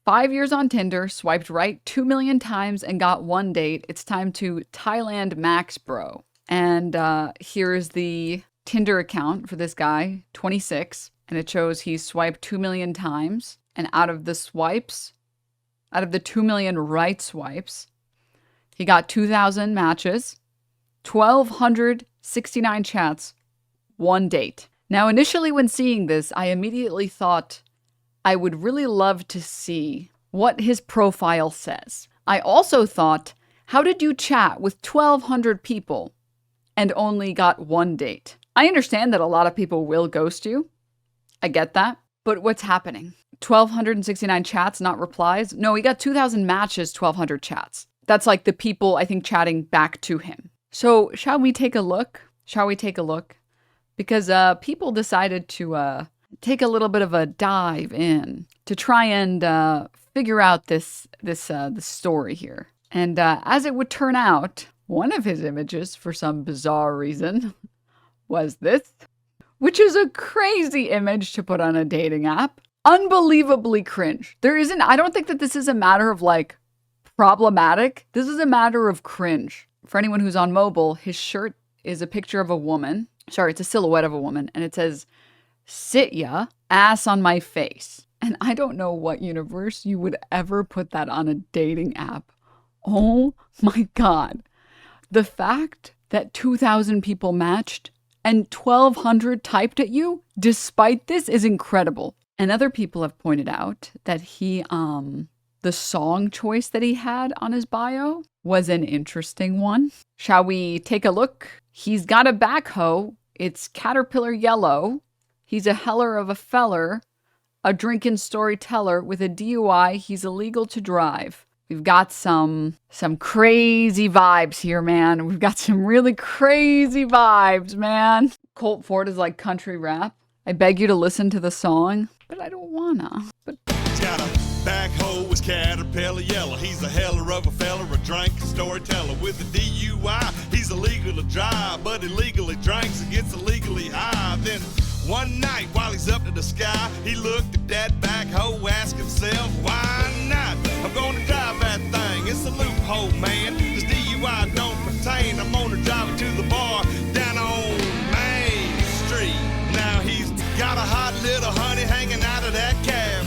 5 years on Tinder, swiped right 2 million times and got one date. It's time to Thailand Max Bro. And here's the Tinder account for this guy, 26. And it shows he swiped 2 million times. And out of the 2 million right swipes, he got 2,000 matches, 1,269 chats, one date. Now, initially when seeing this, I immediately thought I would really love to see what his profile says. I also thought, how did you chat with 1,200 people and only got one date? I understand that a lot of people will ghost you. I get that. But what's happening? 1,269 chats, not replies? No, he got 2,000 matches, 1,200 chats. That's like the people, I think, chatting back to him. So shall we take a look? Because people decided to take a little bit of a dive in to try and figure out this story here. And as it would turn out, one of his images, for some bizarre reason, was this, which is a crazy image to put on a dating app. Unbelievably cringe. I don't think that this is a matter of like problematic. This is a matter of cringe. For anyone who's on mobile, his shirt is a picture of a woman. Sorry, it's a silhouette of a woman. And it says, "Sit ya, ass on my face." And I don't know what universe you would ever put that on a dating app. Oh my God. The fact that 2,000 people matched and 1,200 typed at you despite this is incredible. And other people have pointed out that the song choice that he had on his bio was an interesting one. Shall we take a look? He's got a backhoe. It's Caterpillar yellow. He's a heller of a feller, a drinking storyteller with a DUI. He's illegal to drive. We've got some crazy vibes here, man. We've got some really crazy vibes, man. Colt Ford is like country rap. I beg you to listen to the song, but I don't wanna. He's got a backhoe with Caterpillar yellow. He's a heller of a feller, a drinking storyteller with a DUI. He's illegal to drive, but illegally drinks and gets illegally high. Then one night while he's up to the sky, he looked at that backhoe, asked himself, why not? I'm gonna drive that thing. It's a loophole, man. This DUI don't pertain. I'm gonna drive it to the bar down on Main Street. Now he's got a hot little honey hanging out of that cab.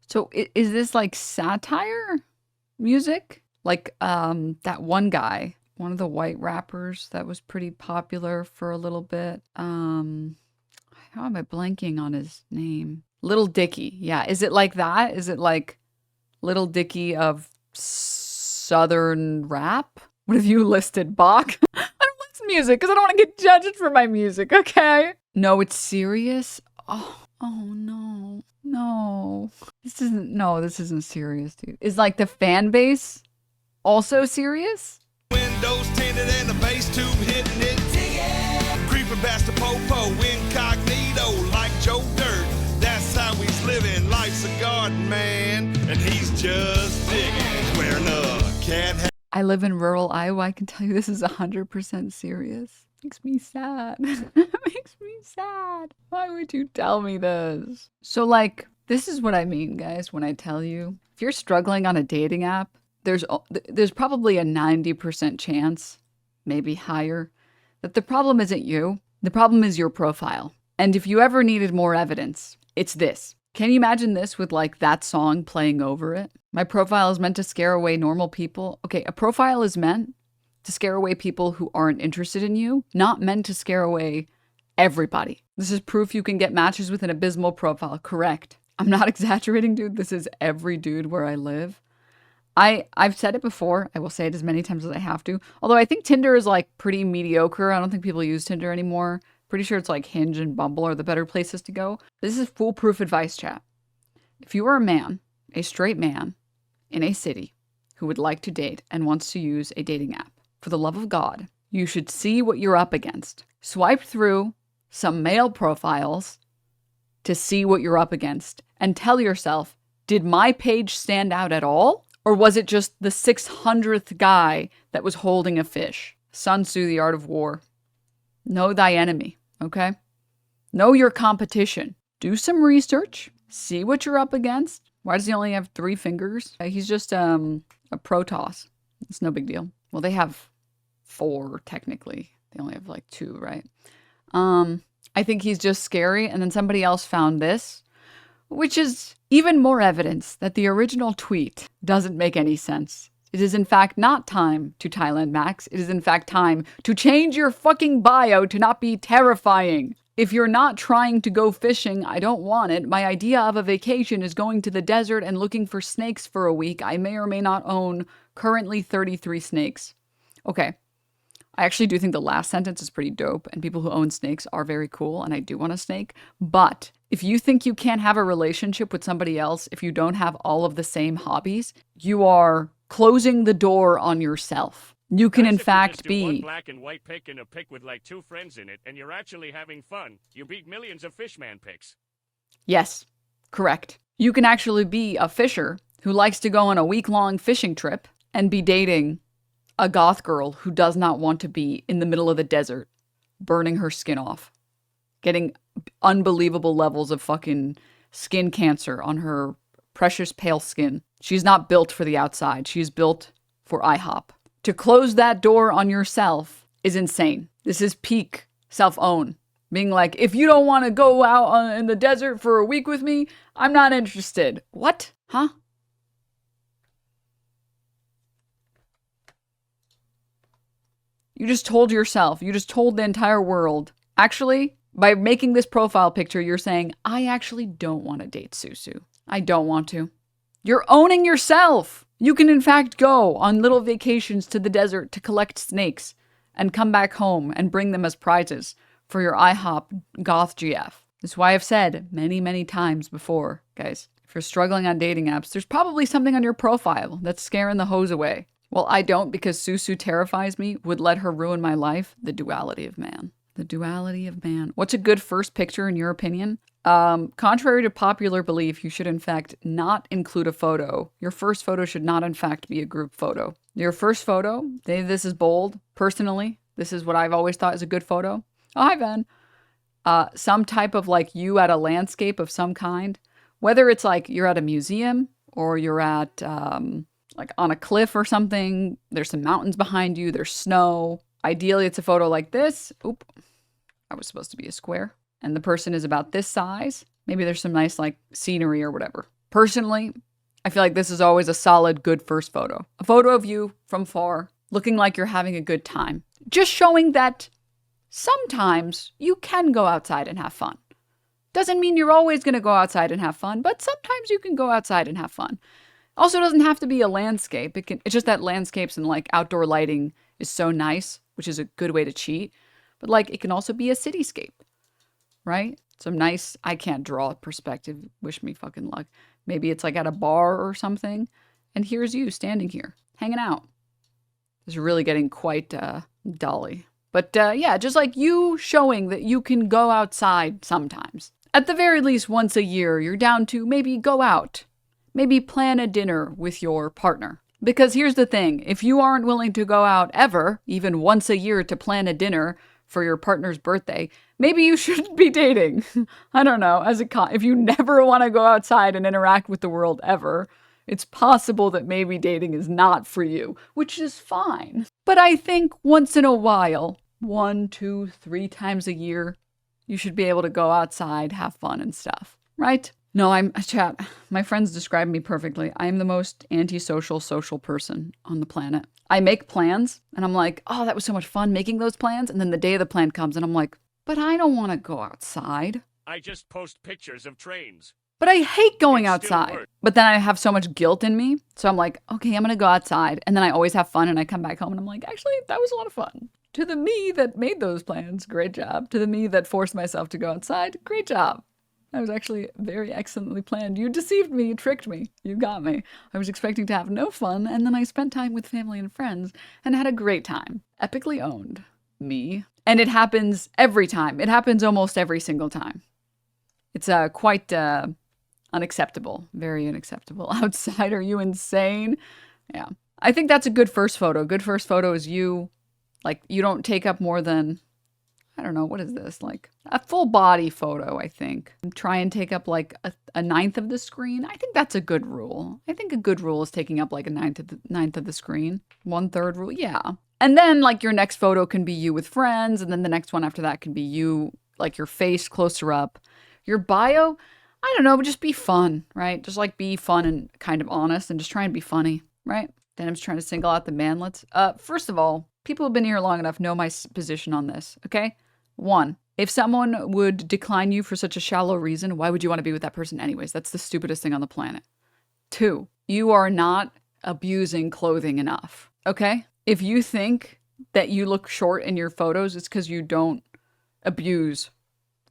So is this like satire music? Like that one guy, one of the white rappers that was pretty popular for a little bit. How am I blanking on his name? Lil Dicky. Yeah. Is it like that? Is it like Lil Dicky of Southern rap? What have you listed, Bach? I don't listen to music because I don't want to get judged for my music, okay? No, it's serious? Oh no. No. This isn't serious, dude. Is like the fan base also serious? Windows tinted and the bass tube hitting it. Creeping past the popo incognito like Joe Dirt. That's how he's living. Life's a garden, man. And he's just digging. He's wearing a cat hat. I live in rural Iowa. I can tell you this is 100% serious. Makes me sad. Makes me sad. Why would you tell me this? So like, this is what I mean, guys, when I tell you, if you're struggling on a dating app, there's probably a 90% chance, maybe higher, that the problem isn't you. The problem is your profile. And if you ever needed more evidence, it's this. Can you imagine this with like that song playing over it? My profile is meant to scare away normal people. Okay, a profile is meant to scare away people who aren't interested in you, not meant to scare away everybody. This is proof you can get matches with an abysmal profile. Correct. I'm not exaggerating, dude. This is every dude where I live. I've said it before. I will say it as many times as I have to. Although I think Tinder is like pretty mediocre. I don't think people use Tinder anymore. Pretty sure it's like Hinge and Bumble are the better places to go. This is foolproof advice, chat. If you are a man, a straight man in a city who would like to date and wants to use a dating app, for the love of God, you should see what you're up against. Swipe through some male profiles to see what you're up against and tell yourself, did my page stand out at all? Or was it just the 600th guy that was holding a fish? Sun Tzu, The Art of War. Know thy enemy, okay? Know your competition. do some research, see what you're up against. Why does he only have 3 fingers? He's just a Protoss. It's no big deal. Well, they have 4 technically. They only have like 2, right? I think he's just scary. And then somebody else found this, which is even more evidence that the original tweet doesn't make any sense. It is in fact not time to Thailand Max. It is in fact time to change your fucking bio to not be terrifying. If you're not trying to go fishing, I don't want it. My idea of a vacation is going to the desert and looking for snakes for a week. I may or may not own currently 33 snakes. Okay. I actually do think the last sentence is pretty dope, and people who own snakes are very cool, and I do want a snake. But if you think you can't have a relationship with somebody else if you don't have all of the same hobbies, you are closing the door on yourself. You can in fact be one black and white pic in a pic with like 2 friends in it, and you're actually having fun. You beat millions of fishman pics. Yes, correct. You can actually be a fisher who likes to go on a week-long fishing trip and be dating a goth girl who does not want to be in the middle of the desert, burning her skin off, getting unbelievable levels of fucking skin cancer on her precious pale skin. She's not built for the outside. She's built for IHOP. To close that door on yourself is insane. This is peak self-own. Being like, if you don't want to go out in the desert for a week with me, I'm not interested. What? Huh? You just told yourself, you just told the entire world. Actually, by making this profile picture, you're saying, I actually don't want to date Susu. I don't want to. You're owning yourself. You can in fact go on little vacations to the desert to collect snakes and come back home and bring them as prizes for your IHOP goth GF. This is why I've said many, many times before, guys, if you're struggling on dating apps, there's probably something on your profile that's scaring the hoes away. Well, I don't because Susu terrifies me, would let her ruin my life. The duality of man. The duality of man. What's a good first picture in your opinion? Contrary to popular belief, you should in fact not include a photo. Your first photo should not in fact be a group photo. Your first photo, this is bold, personally. This is what I've always thought is a good photo. Oh, hi, Ben. Some type of like you at a landscape of some kind. Whether it's like you're at a museum or you're at like on a cliff or something. There's some mountains behind you. There's snow. Ideally, it's a photo like this. Oop. I was supposed to be a square. And the person is about this size. Maybe there's some nice like scenery or whatever. Personally, I feel like this is always a solid, good first photo. A photo of you from far, looking like you're having a good time. Just showing that sometimes you can go outside and have fun. Doesn't mean you're always going to go outside and have fun, but sometimes you can go outside and have fun. Also, doesn't have to be a landscape. It's just that landscapes and like outdoor lighting is so nice, which is a good way to cheat. But like, it can also be a cityscape, right? Some nice, I can't draw perspective. Wish me fucking luck. Maybe it's like at a bar or something. And here's you standing here, hanging out. This is really getting quite dolly. But yeah, just like you showing that you can go outside sometimes. At the very least, once a year, you're down to maybe go out. Maybe plan a dinner with your partner. Because here's the thing, if you aren't willing to go out ever, even once a year to plan a dinner for your partner's birthday, maybe you shouldn't be dating. I don't know, if you never want to go outside and interact with the world ever, it's possible that maybe dating is not for you, which is fine. But I think once in a while, 1, 2, 3 times a year, you should be able to go outside, have fun and stuff, right? No, my friends describe me perfectly. I am the most antisocial social person on the planet. I make plans and I'm like, oh, that was so much fun making those plans. And then the day of the plan comes and I'm like, but I don't want to go outside. I just post pictures of trains. But I hate going outside. But then I have so much guilt in me. So I'm like, okay, I'm going to go outside. And then I always have fun and I come back home and I'm like, actually, that was a lot of fun. To the me that made those plans, great job. To the me that forced myself to go outside, great job. I was actually very excellently planned. You deceived me, you tricked me, you got me. I was expecting to have no fun, and then I spent time with family and friends and had a great time. Epically owned. Me. And it happens every time. It happens almost every single time. It's quite unacceptable. Very unacceptable. Outside, are you insane? Yeah. I think that's a good first photo. Good first photo is you. Like, you don't take up more than, I don't know, what is this? Like a full body photo, I think. Try and take up like a ninth of the screen. I think that's a good rule. I think a good rule is taking up like a ninth of the screen. 1/3 rule, yeah. And then like your next photo can be you with friends, and then the next one after that can be you, like your face closer up. Your bio, I don't know, but just be fun, right? Just like be fun and kind of honest and just try and be funny, right? Denim's trying to single out the manlets. First of all, people who've been here long enough know my position on this, okay? 1, if someone would decline you for such a shallow reason, why would you want to be with that person anyways? That's the stupidest thing on the planet. 2, you are not abusing clothing enough, okay? If you think that you look short in your photos, it's because you don't abuse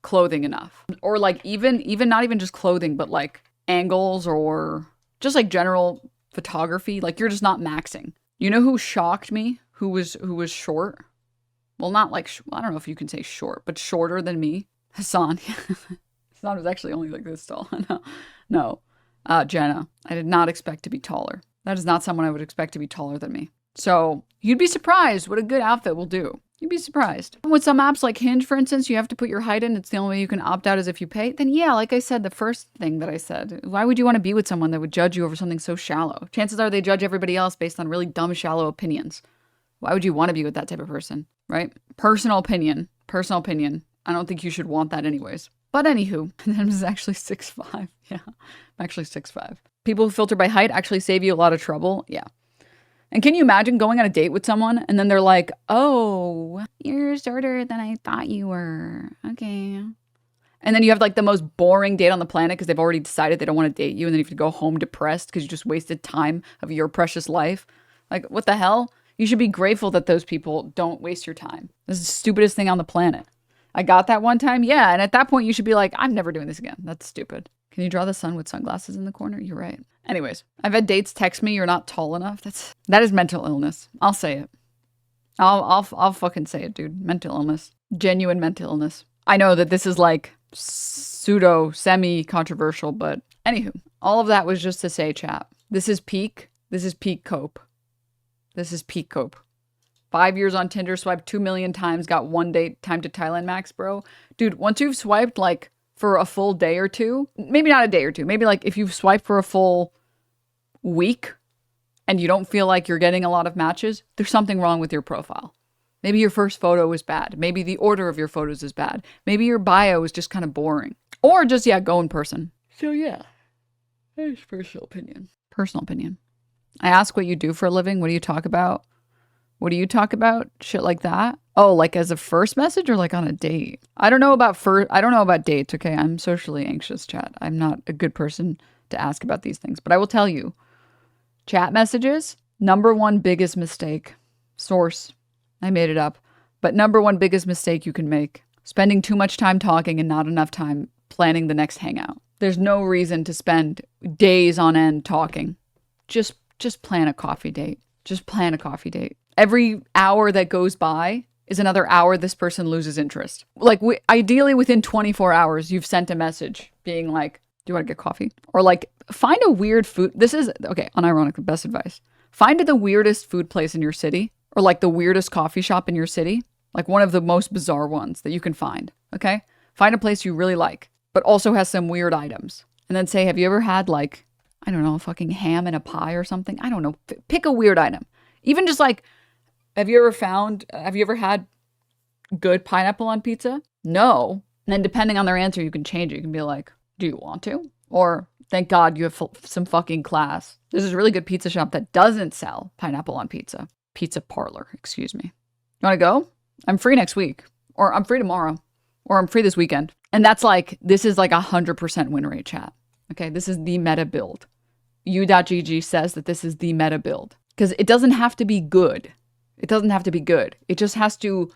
clothing enough. Or like even not even just clothing, but like angles or just like general photography. Like you're just not maxing. You know who shocked me? Who was short? Well, not like, I don't know if you can say short, but shorter than me. Hassan. Hassan was actually only like this tall. No. Jenna. I did not expect to be taller. That is not someone I would expect to be taller than me. So you'd be surprised what a good outfit will do. You'd be surprised. With some apps like Hinge, for instance, you have to put your height in. It's the only way you can opt out is if you pay. Then yeah, like I said, the first thing that I said, why would you want to be with someone that would judge you over something so shallow? Chances are they judge everybody else based on really dumb, shallow opinions. Why would you want to be with that type of person, right? Personal opinion. I don't think you should want that anyways. But anywho, Denims is actually 6'5". Yeah, I'm actually 6'5". People who filter by height actually save you a lot of trouble. Yeah. And can you imagine going on a date with someone and then they're like, oh, you're shorter than I thought you were. Okay. And then you have like the most boring date on the planet because they've already decided they don't want to date you. And then you have to go home depressed because you just wasted time of your precious life. Like, what the hell? You should be grateful that those people don't waste your time. This is the stupidest thing on the planet. I got that one time. Yeah. And at that point, you should be like, I'm never doing this again. That's stupid. Can you draw the sun with sunglasses in the corner? You're right. Anyways, I've had dates text me, you're not tall enough. That is mental illness. I'll say it. I'll fucking say it, dude. Mental illness. Genuine mental illness. I know that this is like semi-controversial, but anywho, all of that was just to say, chat. This is peak cope. This is peak cope. 5 years on Tinder, swiped 2 million times, got 1 date time to Thailand max, bro. Dude, once you've swiped like for a full day or two, maybe not a day or two, maybe like if you've swiped for a full week and you don't feel like you're getting a lot of matches, there's something wrong with your profile. Maybe your first photo is bad. Maybe the order of your photos is bad. Maybe your bio is just kind of boring. Or just, yeah, go in person. So yeah, that's personal opinion. Personal opinion. I ask what you do for a living. What do you talk about? What do you talk about? Shit like that. Oh, like as a first message or like on a date? I don't know about dates, okay? I'm socially anxious, chat. I'm not a good person to ask about these things. But I will tell you, chat messages, number one biggest mistake. Source. I made it up. But number one biggest mistake you can make. Spending too much time talking and not enough time planning the next hangout. There's no reason to spend days on end talking. Just plan a coffee date. Just plan a coffee date. Every hour that goes by is another hour this person loses interest. Like, ideally within 24 hours, you've sent a message being like, do you want to get coffee? Or like, find a weird food. This is, okay, unironically, best advice. Find the weirdest food place in your city or like the weirdest coffee shop in your city. Like one of the most bizarre ones that you can find, okay? Find a place you really like, but also has some weird items. And then say, have you ever had like, I don't know, fucking ham in a pie or something? I don't know. Pick a weird item. Even just like, have you ever had good pineapple on pizza? No. And then depending on their answer, you can change it. You can be like, do you want to? Or thank God you have some fucking class. There's a really good pizza shop that doesn't sell pineapple on pizza. Pizza parlor, excuse me. You want to go? I'm free next week. Or I'm free tomorrow. Or I'm free this weekend. And this is like 100% win rate, chat. Okay, this is the meta build. U.GG says that this is the meta build. Because it doesn't have to be good. It doesn't have to be good. It just has to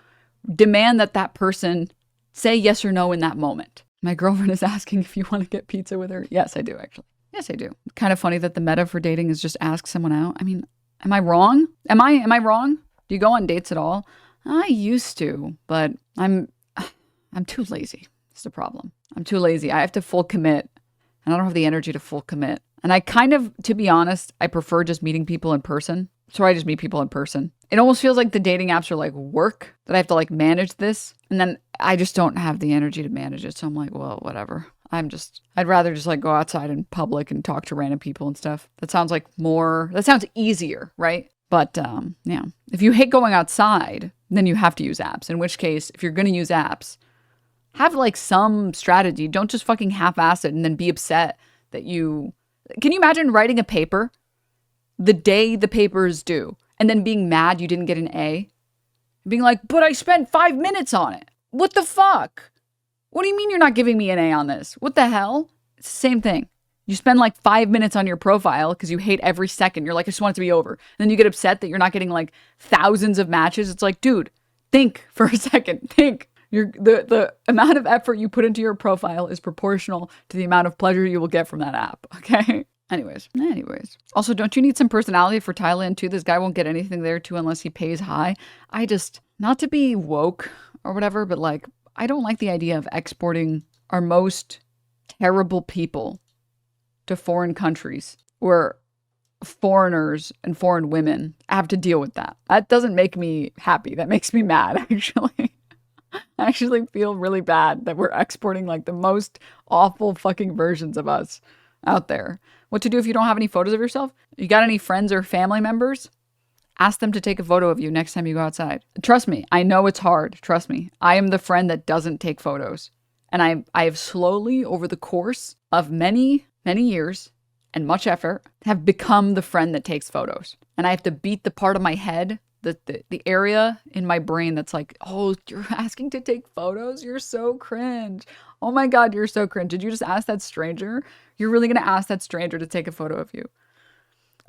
demand that person say yes or no in that moment. My girlfriend is asking if you want to get pizza with her. Yes, I do, actually. Yes, I do. Kind of funny that the meta for dating is just ask someone out. I mean, am I wrong? Am I wrong? Do you go on dates at all? I used to, but I'm too lazy. That's the problem. I'm too lazy. I have to full commit, and I don't have the energy to full commit. And I kind of, to be honest, I prefer just meeting people in person. So I just meet people in person. It almost feels like the dating apps are like work, that I have to like manage this. And then I just don't have the energy to manage it. So I'm like, well, whatever. I'd rather just like go outside in public and talk to random people and stuff. That sounds easier, right? But yeah, if you hate going outside, then you have to use apps. In which case, if you're going to use apps, have like some strategy. Don't just fucking half-ass it and then be upset that you... Can you imagine writing a paper the day the paper is due and then being mad you didn't get an A? Being like, but I spent 5 minutes on it. What the fuck? What do you mean you're not giving me an A on this? What the hell? It's the same thing. You spend like 5 minutes on your profile because you hate every second. You're like, I just want it to be over. And then you get upset that you're not getting like thousands of matches. It's like, dude, think for a second. Think. The amount of effort you put into your profile is proportional to the amount of pleasure you will get from that app. Okay? Anyways. Also, don't you need some personality for Thailand too? This guy won't get anything there too unless he pays high. Not to be woke or whatever, but like, I don't like the idea of exporting our most terrible people to foreign countries where foreigners and foreign women have to deal with that. That doesn't make me happy. That makes me mad, actually. I actually feel really bad that we're exporting like the most awful fucking versions of us out there. What to do if you don't have any photos of yourself? You got any friends or family members? Ask them to take a photo of you next time you go outside. Trust me, I know it's hard. Trust me. I am the friend that doesn't take photos. And I have slowly, over the course of many, many years and much effort, have become the friend that takes photos. And I have to beat the part of my head, the area in my brain that's like, oh, you're asking to take photos? You're so cringe. Oh my God, you're so cringe. Did you just ask that stranger? You're really going to ask that stranger to take a photo of you?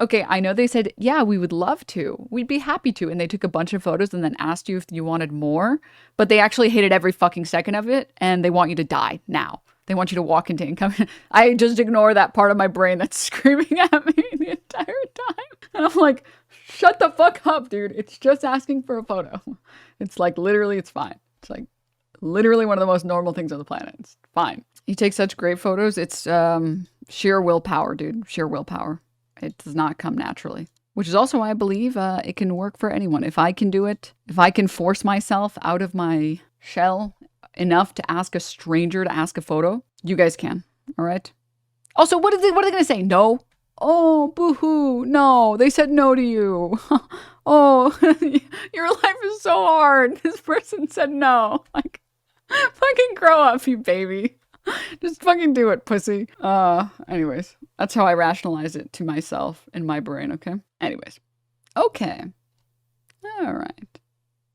Okay, I know they said, yeah, we would love to. We'd be happy to. And they took a bunch of photos and then asked you if you wanted more. But they actually hated every fucking second of it. And they want you to die now. They want you to walk into income. I just ignore that part of my brain that's screaming at me the entire time. And I'm like, shut the fuck up, dude. It's just asking for a photo. It's like, literally, it's fine. It's like literally one of the most normal things on the planet. It's fine. You take such great photos. It's sheer willpower, dude. Sheer willpower. It does not come naturally, which is also why I believe it can work for anyone. If I can do it, if I can force myself out of my shell enough to ask a stranger to ask a photo, you guys can. All right. Also, what are they going to say? No. Oh, boo-hoo. No, they said no to you. Oh, your life is so hard. This person said no. Like, fucking grow up, you baby. Just fucking do it, pussy. Anyways, that's how I rationalize it to myself in my brain, okay? Anyways. Okay. All right.